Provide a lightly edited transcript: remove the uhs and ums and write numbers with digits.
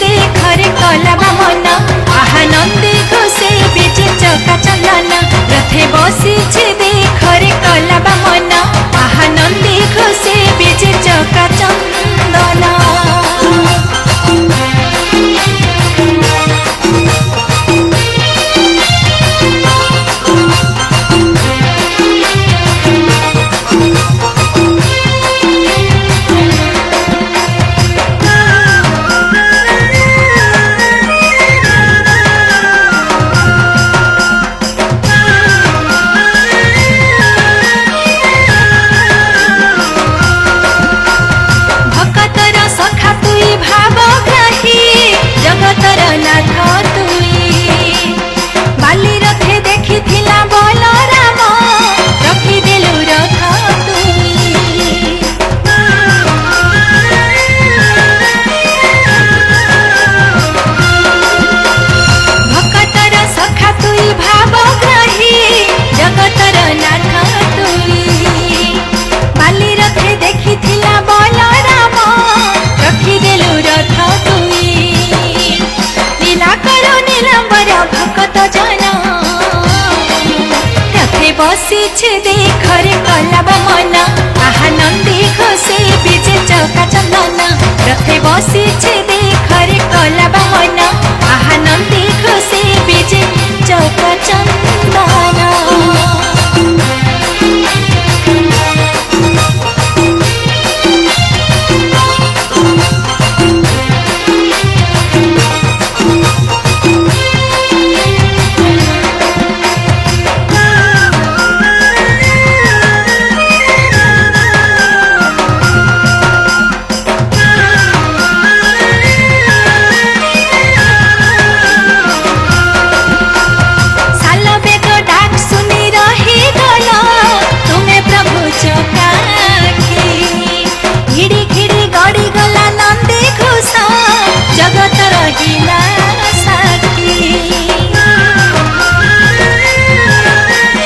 देखरे कलाबा मन आहानंदी घोषे बेचे चका चंदन रथे बसीछे देखरे कलाबा मन आहानंदी घोषे बेचे चका चंदन। जगतर नाथ तुई बाली रथे देखी थिला बलराम रखी देलु रथ तुई भक्तर सखा तुई भावग्राही जगतर नाथ तुई बाली रथे देखी थिला बलराम रखी देलु रथ तुई नीलांबर भकत जन रथे बसीछे देखरे कलाबा मन आहानंदी घोषे बेचे चका चंदन रथे बसीछे